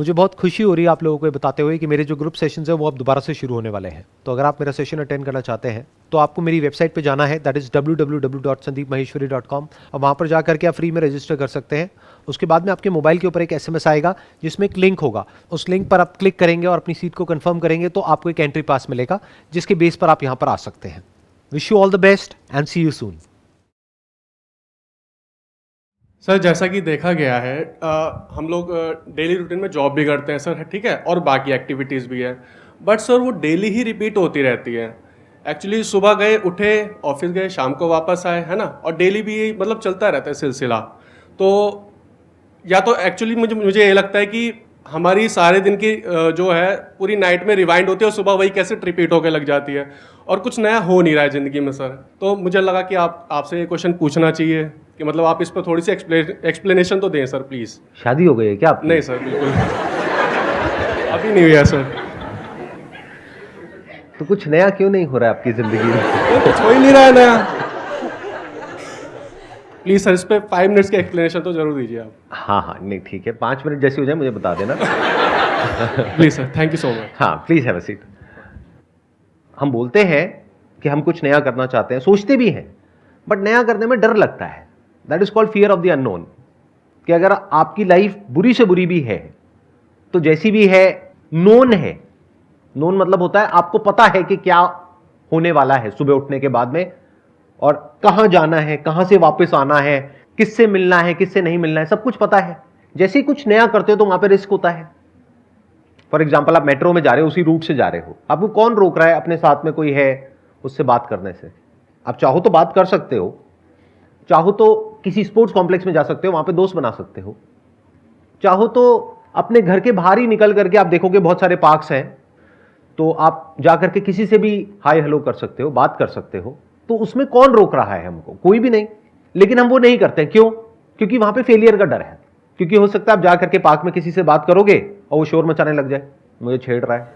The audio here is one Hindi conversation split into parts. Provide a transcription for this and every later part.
मुझे बहुत खुशी हो रही है आप लोगों को ये बताते हुए कि मेरे जो ग्रुप सेशंस है वो अब दोबारा से शुरू होने वाले हैं। तो अगर आप मेरा सेशन अटेंड करना चाहते हैं तो आपको मेरी वेबसाइट पे जाना है, दैट इज़ www.sandeepmaheshwari.com। अब वहाँ पर जा करके आप फ्री में रजिस्टर कर सकते हैं। उसके बाद में आपके मोबाइल के ऊपर एक SMS आएगा जिसमें एक लिंक होगा। उस लिंक पर आप क्लिक करेंगे और अपनी सीट को कन्फर्म करेंगे तो आपको एक एंट्री पास मिलेगा जिसके बेस पर आप यहाँ पर आ सकते हैं। Wish you all the best and see you soon. Sir जैसा कि देखा गया है हम लोग डेली रूटीन में जॉब भी करते हैं सर, ठीक है, और बाकी एक्टिविटीज़ भी है, बट सर वो डेली ही रिपीट होती रहती है। एक्चुअली सुबह गए, उठे, ऑफिस गए, शाम को वापस आए, है ना, और डेली भी यही मतलब चलता रहता है सिलसिला। तो या तो एक्चुअली मुझे ये लगता है कि हमारी सारे दिन की जो है पूरी नाइट में रिवाइंड होती है और सुबह वही कैसे रिपीट होकर लग जाती है और कुछ नया हो नहीं रहा है ज़िंदगी में सर। तो मुझे लगा कि आपसे ये क्वेश्चन पूछना चाहिए कि मतलब आप इस पर थोड़ी सी एक्सप्लेनेशन तो दें सर प्लीज़। शादी हो गई है क्या आपकी? नहीं सर, बिल्कुल अभी नहीं हुआ सर। तो कुछ नया क्यों नहीं हो रहा है आपकी जिंदगी में? कुछ हो ही नहीं रहा है नया। प्लीज़ सर इस पर 5 मिनट्स की एक्सप्लेनेशन तो जरूर दीजिए आप। हाँ, नहीं ठीक है, 5 मिनट जैसी हो जाए मुझे बता देना। Please sir, thank you so much. हाँ, प्लीज हैव अ सीट। हम बोलते हैं कि हम कुछ नया करना चाहते हैं, सोचते भी हैं, बट नया करने में डर लगता है। That is called fear of the unknown. कि अगर आपकी लाइफ बुरी से बुरी भी है तो जैसी भी है नोन है। नोन मतलब होता है आपको पता है कि क्या होने वाला है सुबह उठने के बाद में, और कहां जाना है, कहां से वापस आना है, किससे मिलना है, किससे नहीं मिलना है, सब कुछ पता है। जैसे ही कुछ नया करते हो तो वहां पे रिस्क होता है। फॉर एग्जाम्पल आप मेट्रो में जा रहे हो, उसी रूट से जा रहे हो, आपको कौन रोक रहा है? अपने साथ में कोई है उससे बात करने से। आप चाहो तो बात कर सकते हो, चाहो तो किसी स्पोर्ट्स कॉम्प्लेक्स में जा सकते हो, वहां पे दोस्त बना सकते हो, चाहो तो अपने घर के बाहर ही निकल करके आप देखोगे बहुत सारे पार्क्स हैं, तो आप जा करके किसी से भी हाय हेलो कर सकते हो, बात कर सकते हो। तो उसमें कौन रोक रहा है हमको? कोई भी नहीं। लेकिन हम वो नहीं करते। क्यों? क्योंकि वहां पे फेलियर का डर है। क्योंकि हो सकता है आप जा करके पार्क में किसी से बात करोगे और वो शोर मचाने लग जाए, मुझे छेड़ रहा है,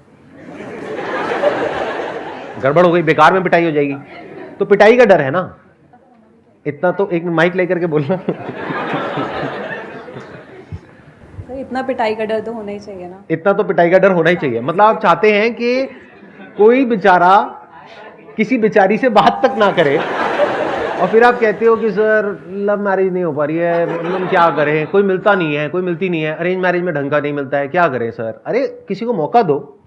गड़बड़ हो गई, बेकार में पिटाई हो जाएगी। तो पिटाई का डर है ना। इतना तो एक माइक लेकर के बोलना। सर इतना पिटाई का डर तो होना ही चाहिए ना। इतना तो पिटाई का डर होना ही चाहिए। मतलब आप चाहते हैं कि कोई बेचारा किसी बेचारी से बात तक ना करे, और फिर आप कहते हो कि सर लव मैरिज नहीं हो पा रही है, मतलब क्या करें, कोई मिलता नहीं है, कोई मिलती नहीं है, अरेंज मैरिज में ढंग का नहीं मिलता है, क्या करें सर? अरे किसी को मौका दो,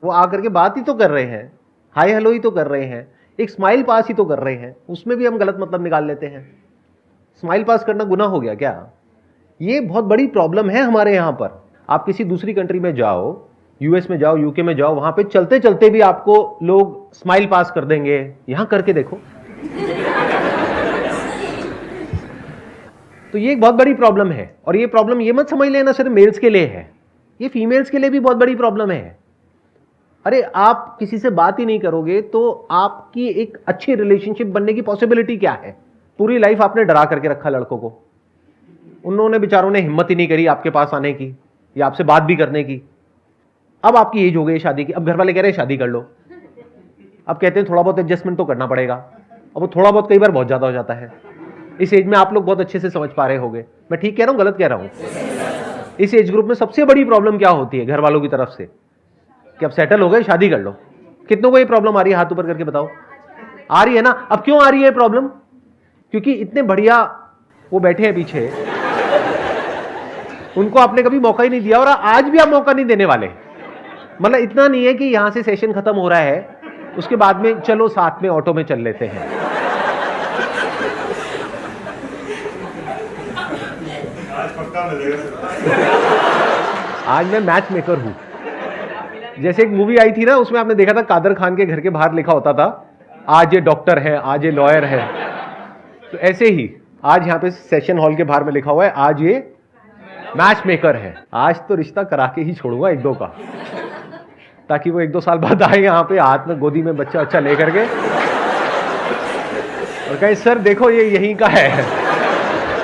वो आकर के बात ही तो कर रहे हैं, हाय हेलो ही तो कर रहे हैं, एक स्माइल पास ही तो कर रहे हैं, उसमें भी हम गलत मतलब निकाल लेते हैं। स्माइल पास करना गुनाह हो गया क्या? ये बहुत बड़ी प्रॉब्लम है हमारे यहां पर। आप किसी दूसरी कंट्री में जाओ, यूएस में जाओ, यूके में जाओ, वहां पे चलते चलते भी आपको लोग स्माइल पास कर देंगे। यहां करके देखो। तो ये एक बहुत बड़ी प्रॉब्लम है। और ये प्रॉब्लम ये मत समझ लेना सिर्फ मेल्स के लिए है, ये फीमेल्स के लिए भी बहुत बड़ी प्रॉब्लम है। अरे आप किसी से बात ही नहीं करोगे तो आपकी एक अच्छी रिलेशनशिप बनने की पॉसिबिलिटी क्या है? पूरी लाइफ आपने डरा करके रखा लड़कों को, उन्होंने बेचारों ने हिम्मत ही नहीं करी आपके पास आने की या आपसे बात भी करने की। अब आपकी एज हो गई शादी की, अब घर वाले कह रहे हैं शादी कर लो। अब कहते हैं थोड़ा बहुत एडजस्टमेंट तो करना पड़ेगा। अब वो थोड़ा बहुत कई बार बहुत ज्यादा हो जाता है। इस एज में आप लोग बहुत अच्छे से समझ पा रहे होंगे। मैं ठीक कह रहा हूं, गलत कह रहा हूं? इस एज ग्रुप में सबसे बड़ी प्रॉब्लम क्या होती है घर वालों की तरफ से? कि अब सेटल हो गए, शादी कर लो। कितनों को ये प्रॉब्लम आ रही है? हाथ ऊपर करके बताओ। आ रही है ना? अब क्यों आ रही है प्रॉब्लम? क्योंकि इतने बढ़िया वो बैठे हैं पीछे, उनको आपने कभी मौका ही नहीं दिया और आज भी आप मौका नहीं देने वाले। मतलब इतना नहीं है कि यहां से सेशन खत्म हो रहा है, उसके बाद में चलो साथ में ऑटो में चल लेते हैं। आज पक्का मिलेगा। आज मैं मैच मेकर हूं। जैसे एक मूवी आई थी ना, उसमें आपने देखा था कादर खान के घर के बाहर लिखा होता था आज ये डॉक्टर है, आज ये लॉयर है। तो ऐसे ही आज यहां पे सेशन हॉल के बाहर में लिखा हुआ है आज ये मैच मेकर है। आज तो रिश्ता करा के ही छोड़ूंगा एक दो का, ताकि वो 1-2 साल बाद आए यहाँ पे हाथ में गोदी में बच्चा अच्छा लेकर के और कहे सर देखो ये यहीं का है,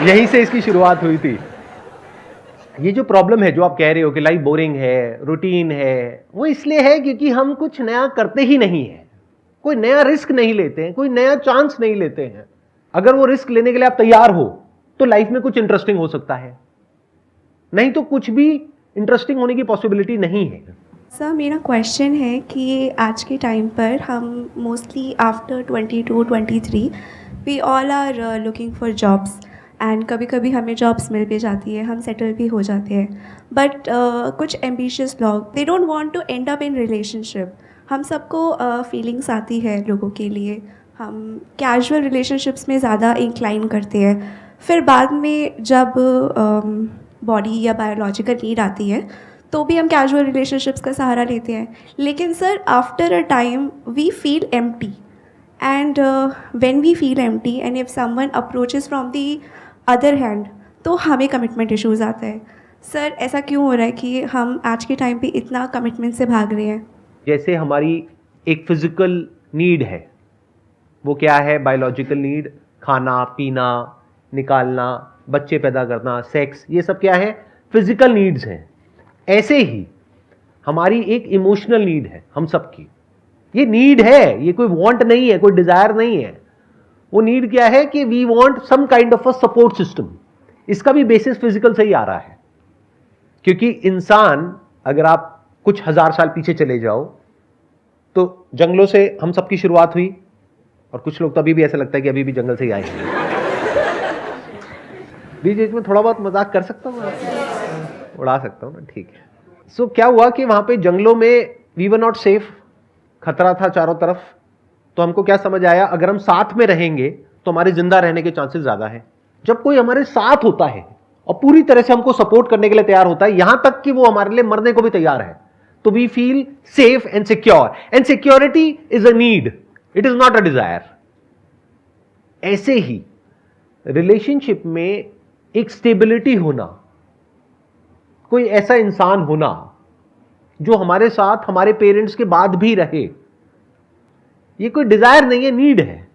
यहीं से इसकी शुरुआत हुई थी। ये जो प्रॉब्लम है जो आप कह रहे हो कि लाइफ बोरिंग है, रूटीन है, वो इसलिए है क्योंकि हम कुछ नया करते ही नहीं है, कोई नया रिस्क नहीं लेते हैं, कोई नया चांस नहीं लेते हैं। अगर वो रिस्क लेने के लिए आप तैयार हो तो लाइफ में कुछ इंटरेस्टिंग हो सकता है, नहीं तो कुछ भी इंटरेस्टिंग होने की पॉसिबिलिटी नहीं है। सर मेरा क्वेश्चन है कि आज के टाइम पर हम mostly after 22-23 we all are looking for jobs and कभी कभी हमें जॉब्स मिल भी जाती है, हम सेटल भी हो जाते हैं, बट कुछ एम्बिशियस लोग they don't want to end up in relationship. हम सबको फीलिंग्स आती है लोगों के लिए, हम कैजुअल रिलेशनशिप्स में ज़्यादा इंक्लाइन करते हैं, फिर बाद में जब बॉडी या बायोलॉजिकल नीड आती है तो भी हम कैजुअल रिलेशनशिप्स का सहारा लेते हैं। लेकिन sir after a time we feel empty and when we feel empty and if someone approaches from the other hand तो हमें कमिटमेंट इश्यूज आता है। सर ऐसा क्यों हो रहा है कि हम आज के टाइम पे इतना कमिटमेंट से भाग रहे हैं? जैसे हमारी एक फिजिकल नीड है, वो क्या है? बायोलॉजिकल नीड, खाना पीना, निकालना, बच्चे पैदा करना, सेक्स, ये सब क्या है? फिजिकल नीड्स हैं। ऐसे ही हमारी एक इमोशनल नीड है हम सबकी। ये नीड है, ये कोई वांट नहीं है, कोई डिजायर नहीं है। वो नीड क्या है कि we want some kind of a support system. इसका भी बेसिस फिजिकल से ही आ रहा है, क्योंकि इंसान, अगर आप कुछ हजार साल पीछे चले जाओ तो जंगलों से हम सबकी शुरुआत हुई, और कुछ लोग तो अभी भी ऐसा लगता है कि अभी भी जंगल से ही आए हैं। बीच बीच में थोड़ा बहुत मजाक कर सकता हूँ, उड़ा सकता हूँ ना, ठीक है। सो क्या हुआ कि वहां पे जंगलों में वी वर नॉट सेफ, खतरा था चारों तरफ। तो हमको क्या समझ आया, अगर हम साथ में रहेंगे तो हमारे जिंदा रहने के चांसेस ज्यादा है। जब कोई हमारे साथ होता है और पूरी तरह से हमको सपोर्ट करने के लिए तैयार होता है, यहां तक कि वो हमारे लिए मरने को भी तैयार है, तो we feel safe and secure. And security is a need, it is not a desire. ऐसे ही रिलेशनशिप में एक स्टेबिलिटी होना, कोई ऐसा इंसान होना जो हमारे साथ हमारे पेरेंट्स के बाद भी रहे, ये कोई डिजायर नहीं है, नीड है।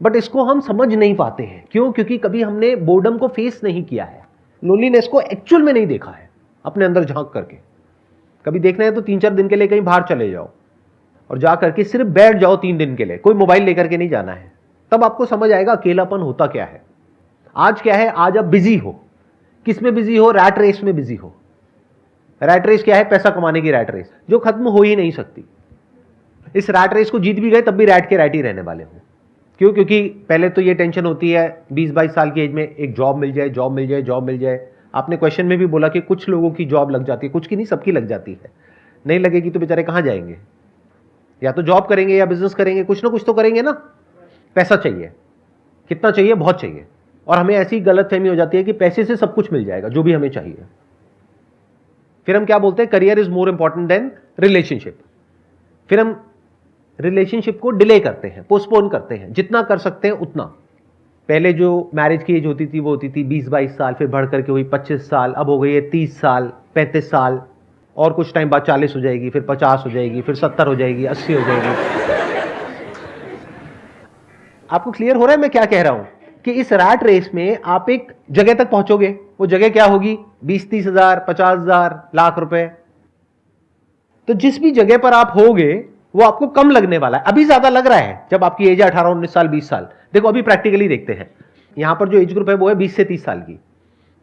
बट इसको हम समझ नहीं पाते हैं। क्यों? क्योंकि कभी हमने बोर्डम को फेस नहीं किया है, लोनलीनेस को एक्चुअल में नहीं देखा है अपने अंदर झांक करके। कभी देखना है तो 3-4 दिन के लिए कहीं बाहर चले जाओ और जा करके सिर्फ बैठ जाओ 3 दिन के लिए, कोई मोबाइल लेकर के नहीं जाना है। तब आपको समझ आएगा अकेलापन होता क्या है। आज क्या है? आज आप बिजी हो। किस में बिजी हो? रैट रेस में बिजी हो। रैट रेस क्या है? पैसा कमाने की रैट रेस, जो खत्म हो ही नहीं सकती। इस रैट रेस को जीत भी गए तब भी रैट के रैट ही रहने वाले हो। क्यों? क्योंकि पहले तो ये टेंशन होती है 20-22 साल की एज में एक जॉब मिल जाए, जॉब मिल जाए, जॉब मिल जाए। आपने क्वेश्चन में भी बोला कि कुछ लोगों की जॉब लग जाती है, कुछ की नहीं, सबकी लग जाती है। नहीं लगेगी तो बेचारे कहां जाएंगे? या तो जॉब करेंगे या बिजनेस करेंगे, कुछ ना कुछ तो करेंगे ना। पैसा चाहिए, कितना चाहिए? बहुत चाहिए। और हमें ऐसी गलतफहमी हो जाती है कि पैसे से सब कुछ मिल जाएगा जो भी हमें चाहिए। फिर हम क्या बोलते हैं? Career is more important than relationship. फिर हम रिलेशनशिप को डिले करते हैं, पोस्टपोन करते हैं, जितना कर सकते हैं उतना। पहले जो मैरिज की एज होती थी वो होती थी 20-22 साल, फिर बढ़ करके हुई 25 साल, अब हो गई है 30 साल, 35 साल, और कुछ टाइम बाद 40 हो जाएगी, फिर 50 हो जाएगी, फिर 70 हो जाएगी, 80 हो जाएगी। आपको क्लियर हो रहा है मैं क्या कह रहा हूं? कि इस रैट रेस में आप एक जगह तक पहुंचोगे। वो जगह क्या होगी? 20-30 हजार, 50 हजार, लाख रुपए। तो जिस भी जगह पर आप होगे वो आपको कम लगने वाला है। अभी ज्यादा लग रहा है जब आपकी एज है 18-19 साल, 20 साल। देखो अभी प्रैक्टिकली देखते हैं, यहां पर जो एज ग्रुप है वो है 20 से 30 साल की।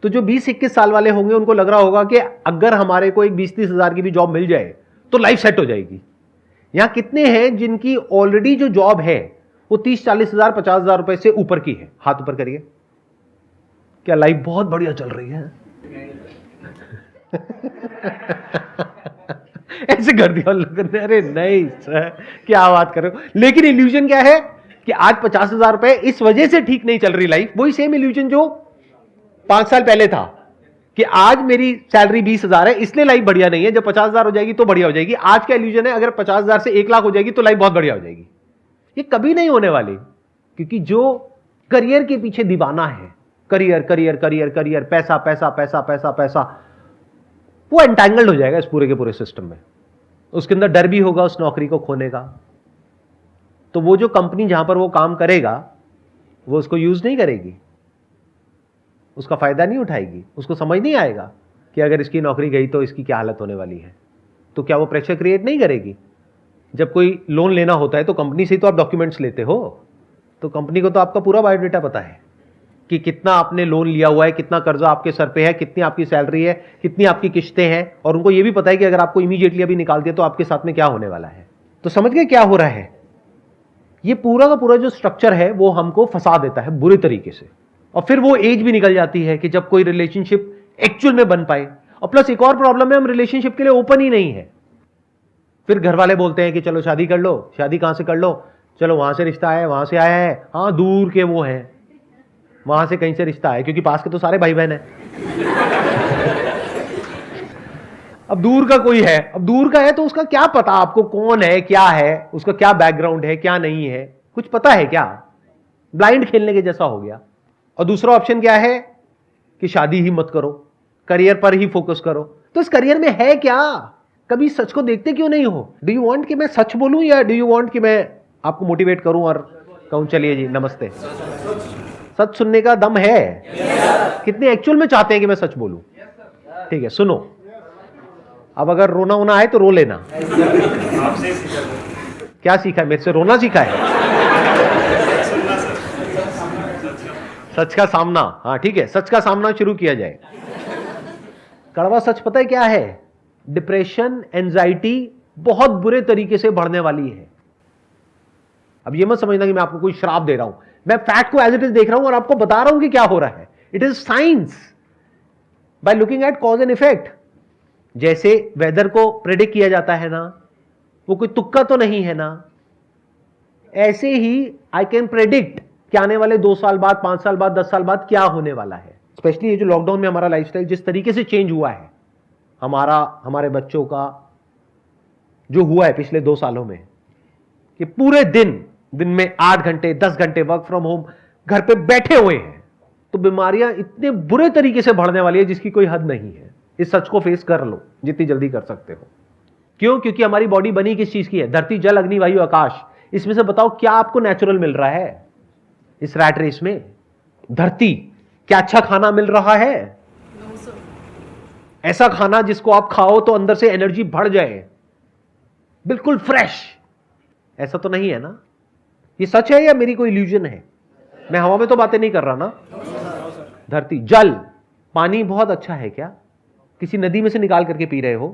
तो जो 20-21 साल वाले होंगे उनको लग रहा होगा कि अगर हमारे को एक 20-30 हजार की भी जॉब मिल जाए तो लाइफ सेट हो जाएगी। यहां कितने हैं जिनकी ऑलरेडी जो जॉब है वो 30-40 हजार, 50 हजार रुपए से ऊपर की है? हाथ ऊपर करिए। क्या लाइफ बहुत बढ़िया चल रही है? ऐसे कर दिया लोगों ने, अरे नहीं सर क्या बात कर रहे हो। लेकिन इल्यूजन क्या है कि आज 50 हजार रुपए इस वजह से ठीक नहीं चल रही लाइफ। वही सेम इल्यूजन जो 5 साल पहले था कि आज मेरी सैलरी 20 हजार है इसलिए लाइफ बढ़िया नहीं है, जब 50 हजार हो जाएगी तो बढ़िया हो जाएगी। आज का इल्यूजन है अगर 50 हजार से 1 लाख हो जाएगी तो लाइफ बहुत बढ़िया हो जाएगी। ये कभी नहीं होने वाली, क्योंकि जो करियर के पीछे दीवाना है, करियर करियर करियर करियर, पैसा पैसा पैसा पैसा पैसा, वो एंटैंगल्ड हो जाएगा इस पूरे के पूरे सिस्टम में। उसके अंदर डर भी होगा उस नौकरी को खोने का। तो वो जो कंपनी जहां पर वो काम करेगा वो उसको यूज नहीं करेगी, उसका फायदा नहीं उठाएगी, उसको समझ नहीं आएगा कि अगर इसकी नौकरी गई तो इसकी क्या हालत होने वाली है। तो क्या वो प्रेशर क्रिएट नहीं करेगी? जब कोई लोन लेना होता है तो कंपनी से ही तो आप डॉक्यूमेंट्स लेते हो, तो कंपनी को तो आपका पूरा बायोडेटा पता है कि कितना आपने लोन लिया हुआ है, कितना कर्जा आपके सर पे है, कितनी आपकी सैलरी है, कितनी आपकी किस्तें हैं, और उनको ये भी पता है कि अगर आपको इमीडिएटली अभी निकाल दिया तो आपके साथ में क्या होने वाला है। तो समझ गए क्या हो रहा है? ये पूरा का पूरा जो स्ट्रक्चर है वो हमको फंसा देता है बुरे तरीके से, और फिर वो एज भी निकल जाती है कि जब कोई रिलेशनशिप एक्चुअल में बन पाए। और प्लस एक और प्रॉब्लम है, हम रिलेशनशिप के लिए ओपन ही नहीं है। फिर घर वाले बोलते हैं कि चलो शादी कर लो। शादी कहां से कर लो? चलो वहां से रिश्ता है, वहां से आया है, हाँ दूर के वो हैं, वहां से कहीं से रिश्ता है, क्योंकि पास के तो सारे भाई बहन हैं। अब दूर का कोई है, अब दूर का है तो उसका क्या पता आपको कौन है, क्या है, उसका क्या बैकग्राउंड है, क्या नहीं है, कुछ पता है क्या? ब्लाइंड खेलने के जैसा हो गया। और दूसरा ऑप्शन क्या है कि शादी ही मत करो, करियर पर ही फोकस करो। तो इस करियर में है क्या? कभी सच को देखते क्यों नहीं हो? डू यू वांट कि मैं सच बोलूं, या डू यू वांट कि मैं आपको मोटिवेट करूं और कहूं चलिए जी नमस्ते? सच सुनने का दम है? कितने एक्चुअल में चाहते हैं कि मैं सच बोलूं? ठीक है, सुनो। अब अगर रोना होना है तो रो लेना। आपसे सीखा क्या सीखा है? मेरे से रोना सीखा है? सच का सामना। हाँ ठीक है, सच का सामना शुरू किया जाए। कड़वा सच पता है क्या है? डिप्रेशन, एंजाइटी बहुत बुरे तरीके से बढ़ने वाली है। अब ये मत समझना कि मैं आपको कोई श्राप दे रहा हूं, मैं फैक्ट को एज इट इज देख रहा हूं और आपको बता रहा हूं कि क्या हो रहा है। It is science by looking at cause and effect. जैसे वेदर को प्रेडिक्ट किया जाता है ना, वो कोई तुक्का तो नहीं है ना, ऐसे ही आई कैन प्रेडिक्ट कि आने वाले 2 साल बाद, 5 साल बाद, 10 साल बाद क्या होने वाला है। स्पेशली ये जो लॉकडाउन में हमारा लाइफस्टाइल जिस तरीके से चेंज हुआ है, हमारे बच्चों का जो हुआ है पिछले 2 सालों में, कि पूरे दिन में 8 घंटे 10 घंटे वर्क फ्रॉम होम घर पे बैठे हुए हैं, तो बीमारियां इतने बुरे तरीके से बढ़ने वाली है जिसकी कोई हद नहीं है। इस सच को फेस कर लो जितनी जल्दी कर सकते हो। क्यों? क्योंकि हमारी बॉडी बनी किस चीज की है? धरती, जल, अग्नि, वायु, आकाश। इसमें से बताओ क्या आपको नेचुरल मिल रहा है इस रैट रेस में? धरती, क्या अच्छा खाना मिल रहा है? ऐसा खाना जिसको आप खाओ तो अंदर से एनर्जी बढ़ जाए, बिल्कुल फ्रेश, ऐसा तो नहीं है ना? ये सच है या मेरी कोई इल्यूजन है? मैं हवा में तो बातें नहीं कर रहा ना। धरती, जल, पानी बहुत अच्छा है क्या? किसी नदी में से निकाल करके पी रहे हो?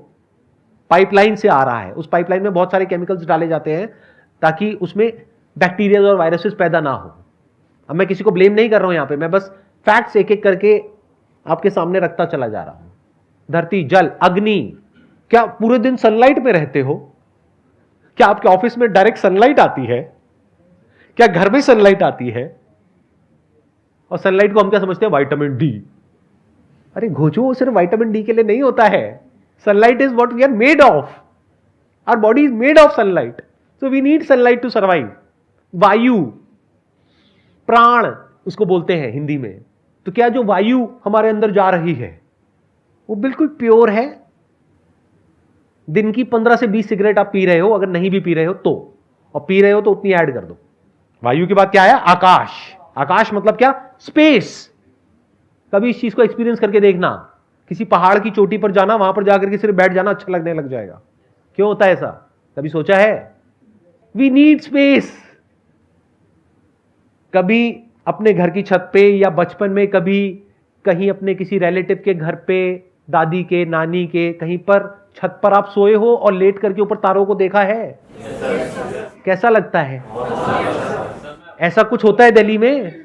पाइपलाइन से आ रहा है, उस पाइपलाइन में बहुत सारे केमिकल्स डाले जाते हैं ताकि उसमें बैक्टीरिया और वायरसेस पैदा ना हो। अब मैं किसी को ब्लेम नहीं कर रहा हूं यहां पे, मैं बस फैक्ट्स एक एक करके आपके सामने रखता चला जा रहा हूं। धरती, जल, अग्नि, क्या पूरे दिन सनलाइट में रहते हो? क्या आपके ऑफिस में डायरेक्ट सनलाइट आती है? क्या घर में सनलाइट आती है? और सनलाइट को हम क्या समझते हैं? Vitamin D. अरे घोचो, सिर्फ विटामिन डी के लिए नहीं होता है। Sunlight is what we are made of. Our body is made of sunlight, so we need sunlight to survive. वायु, प्राण उसको बोलते हैं हिंदी में। तो क्या जो वायु हमारे अंदर जा रही है वो बिल्कुल प्योर है? दिन की 15 से 20 सिगरेट आप पी रहे हो, अगर नहीं भी पी रहे हो तो, और पी रहे हो तो उतनी ऐड कर दो। वायु के बाद क्या है? आकाश। आकाश मतलब क्या? स्पेस। कभी इस चीज को एक्सपीरियंस करके देखना, किसी पहाड़ की चोटी पर जाना, वहां पर जाकर के सिर्फ बैठ जाना अच्छा लगने लग जाएगा। क्यों होता है ऐसा? कभी सोचा है? We need space. कभी अपने घर की छत पे या बचपन में कभी कहीं अपने किसी रिलेटिव के घर पे, दादी के, नानी के, कहीं पर छत पर आप सोए हो और लेट करके ऊपर तारों को देखा है? कैसा लगता है? ऐसा कुछ होता है दिल्ली में?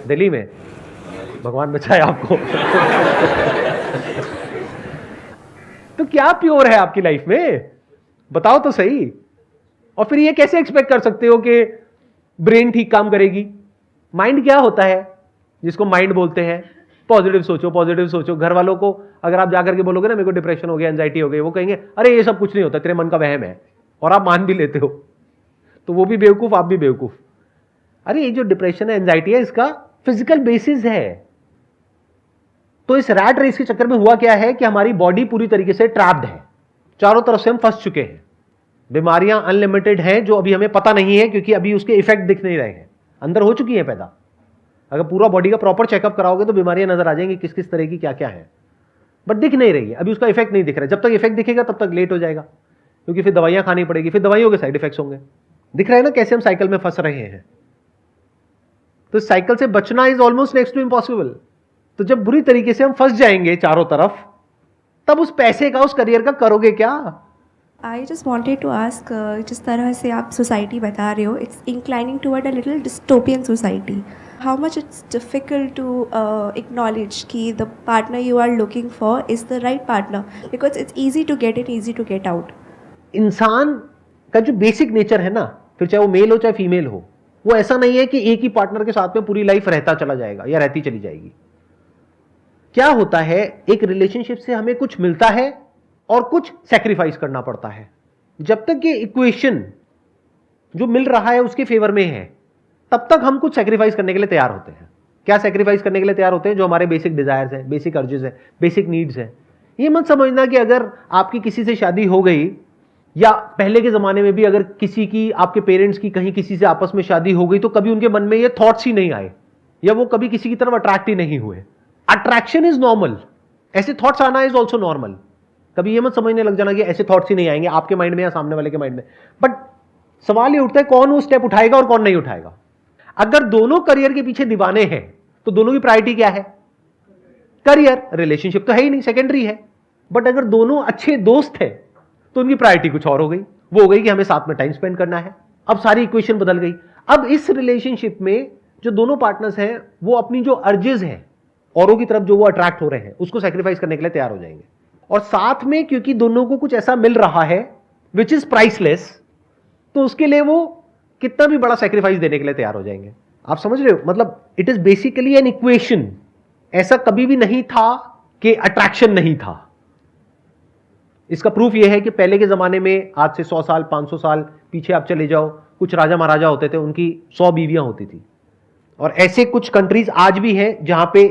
दिल्ली में भगवान बचाए आपको। तो क्या प्योर है आपकी लाइफ में? बताओ तो सही। और फिर ये कैसे एक्सपेक्ट कर सकते हो कि ब्रेन ठीक काम करेगी? माइंड क्या होता है जिसको माइंड बोलते हैं? पॉजिटिव सोचो, पॉजिटिव सोचो। घर वालों को अगर आप जाकर के बोलोगे ना मेरे को डिप्रेशन हो गया, एंजाइटी हो गई, वो कहेंगे अरे ये सब कुछ नहीं होता, तेरे मन का वहम है, और आप मान भी लेते हो। तो वो भी बेवकूफ, आप भी बेवकूफ। अरे ये जो डिप्रेशन है, एंजाइटी है, इसका फिजिकल बेसिस है। तो इस रैट रेस के चक्कर में हुआ क्या है कि हमारी बॉडी पूरी तरीके से ट्रैप्ड है, चारों तरफ से हम फंस चुके हैं। बीमारियां अनलिमिटेड हैं जो अभी हमें पता नहीं है, क्योंकि अभी उसके इफेक्ट दिख नहीं रहे हैं, अंदर हो चुकी है पैदा। अगर पूरा बॉडी का प्रॉपर चेकअप कराओगे तो बीमारियां नजर आ जाएंगी किस किस तरह की, क्या क्या है, बट दिख नहीं रही है अभी, उसका इफेक्ट नहीं दिख रहा है। जब तक इफेक्ट दिखेगा तब तक लेट हो जाएगा, क्योंकि फिर दवाइयां खानी पड़ेगी, फिर दवाइयों के साइड इफेक्ट्स होंगे। दिख रहा है ना कैसे हम साइकिल में फंस रहे हैं। तो इस साइकिल से बचना is almost next to impossible. तो जब बुरी तरीके से हम फंस जाएंगे चारों तरफ, तब उस पैसे का, उस करियर का करोगे क्या? I just wanted to ask, जिस तरह से आप सोसाइटी बता रहे हो, it's inclining toward a little dystopian society. How much it's difficult to acknowledge कि the partner you are looking for is the right partner, because it's easy to get it, easy to get out. इंसान का जो बेसिक नेचर है ना, फिर चाहे वो मेल हो चाहे फीमेल हो, वो ऐसा नहीं है कि एक ही पार्टनर के साथ में पूरी लाइफ रहता चला जाएगा या रहती चली जाएगी। क्या होता है, एक रिलेशनशिप से हमें कुछ मिलता है और कुछ सैक्रिफाइस करना पड़ता है। जब तक ये इक्वेशन जो मिल रहा है उसके फेवर में है, तब तक हम कुछ सैक्रिफाइस करने के लिए तैयार होते हैं। क्या सैक्रिफाइस करने के लिए तैयार होते हैं? जो हमारे बेसिक डिजायर्स हैं, बेसिक अर्जेस हैं, बेसिक नीड्स हैं। ये मत समझना कि अगर आपकी किसी से शादी हो गई, या पहले के जमाने में भी अगर किसी की, आपके पेरेंट्स की कहीं किसी से आपस में शादी हो गई, तो कभी उनके मन में ये थॉट्स ही नहीं आए, या वो कभी किसी की तरफ अट्रैक्ट ही नहीं हुए। अट्रैक्शन इज नॉर्मल, ऐसे थॉट्स आना इज ऑल्सो नॉर्मल। कभी ये मत समझने लग जाना कि ऐसे थॉट्स ही नहीं आएंगे आपके माइंड में या सामने वाले के माइंड में। बट सवाल ये उठता है, कौन वो स्टेप उठाएगा और कौन नहीं उठाएगा। अगर दोनों करियर के पीछे दीवाने हैं, तो दोनों की प्रायोरिटी क्या है? करियर। रिलेशनशिप तो है ही नहीं, सेकेंडरी है। बट अगर दोनों अच्छे दोस्त हैं, तो उनकी प्रायोरिटी कुछ और हो गई। वो हो गई कि हमें साथ में टाइम स्पेंड करना है। अब सारी इक्वेशन बदल गई। अब इस रिलेशनशिप में जो दोनों पार्टनर्स हैं, वो अपनी जो अर्जेस हैं, औरों की तरफ जो वो अट्रैक्ट हो रहे हैं, उसको सैक्रिफाइस करने के लिए तैयार हो जाएंगे। और साथ में क्योंकि दोनों को कुछ ऐसा मिल रहा है विच इज प्राइसलेस, तो उसके लिए वो कितना भी बड़ा सैक्रिफाइस देने के लिए तैयार हो जाएंगे। आप समझ रहे हो? मतलब it is basically an equation. ऐसा कभी भी नहीं था कि अट्रैक्शन नहीं था। इसका प्रूफ यह है कि पहले के जमाने में, आज से 100 साल 500 साल पीछे आप चले जाओ, कुछ राजा महाराजा होते थे, उनकी 100 बीवियां होती थी। और ऐसे कुछ कंट्रीज आज भी हैं जहां पे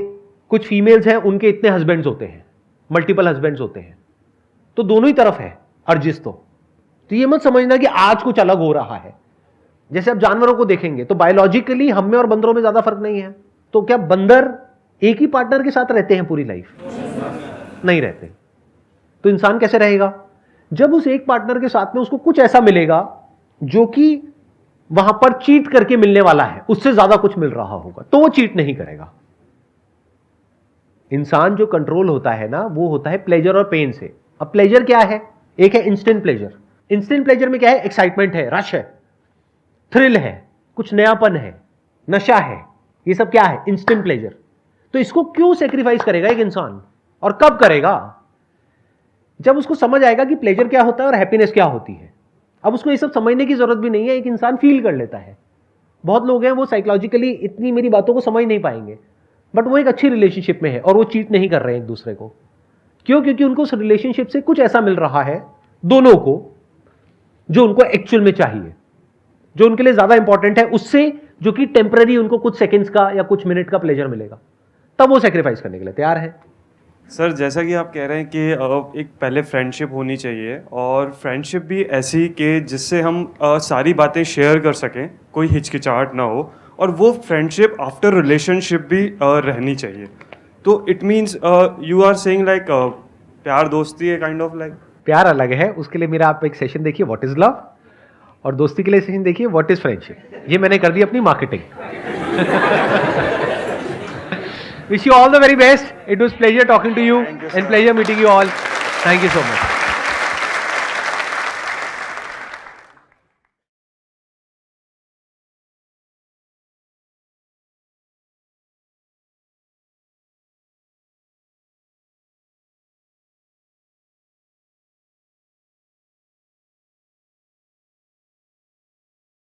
कुछ फीमेल्स हैं, उनके इतने हस्बैंड्स होते हैं, मल्टीपल हस्बैंड्स होते हैं। तो दोनों ही तरफ है अर्जिस। तो ये मत समझना कि आज कुछ अलग हो रहा है। जैसे आप जानवरों को देखेंगे तो बायोलॉजिकली हम में और बंदरों में ज्यादा फर्क नहीं है। तो क्या बंदर एक ही पार्टनर के साथ रहते हैं पूरी लाइफ? नहीं रहते। तो इंसान कैसे रहेगा? जब उस एक पार्टनर के साथ में उसको कुछ ऐसा मिलेगा जो कि वहां पर चीट करके मिलने वाला है, उससे ज्यादा कुछ मिल रहा होगा, तो वो चीट नहीं करेगा। इंसान जो कंट्रोल होता है ना, वो होता है प्लेजर और पेन से। अब प्लेजर क्या है? एक है इंस्टेंट प्लेजर। इंस्टेंट प्लेजर में क्या है? एक्साइटमेंट है, रश है, थ्रिल है, कुछ नयापन है, नशा है। ये सब क्या है? Instant pleasure. तो इसको क्यों सेक्रीफाइस करेगा एक इंसान, और कब करेगा? जब उसको समझ आएगा कि प्लेजर क्या होता है और हैप्पीनेस क्या होती है। अब उसको ये सब समझने की जरूरत भी नहीं है, एक इंसान फील कर लेता है। बहुत लोग हैं वो साइकोलॉजिकली इतनी मेरी बातों को समझ नहीं पाएंगे, बट वो एक अच्छी रिलेशनशिप में है और वो चीट नहीं कर रहे हैं एक दूसरे को। क्यों? क्योंकि उनको उस रिलेशनशिप से कुछ ऐसा मिल रहा है दोनों को जो उनको एक्चुअल में चाहिए, जो उनके लिए ज्यादा इंपॉर्टेंट है उससे, जो कि टेम्पररी उनको कुछ सेकेंड्स का या कुछ मिनट का प्लेजर मिलेगा। तब वो सेक्रीफाइस करने के लिए तैयार है। सर, जैसा कि आप कह रहे हैं कि एक पहले फ्रेंडशिप होनी चाहिए, और फ्रेंडशिप भी ऐसी कि जिससे हम सारी बातें शेयर कर सकें, कोई हिचकिचाहट ना हो, और वो फ्रेंडशिप आफ्टर रिलेशनशिप भी रहनी चाहिए। तो it means you are saying like प्यार दोस्ती है काइंड ऑफ लाइक। प्यार अलग है, उसके लिए मेरा आप एक सेशन देखिए व्हाट इज लव, और दोस्ती के लिए सेशन देखिए व्हाट इज फ्रेंडशिप। ये मैंने कर दी अपनी marketing. Wish you all the very best. It was pleasure talking to you and pleasure meeting you all. Thank you so much.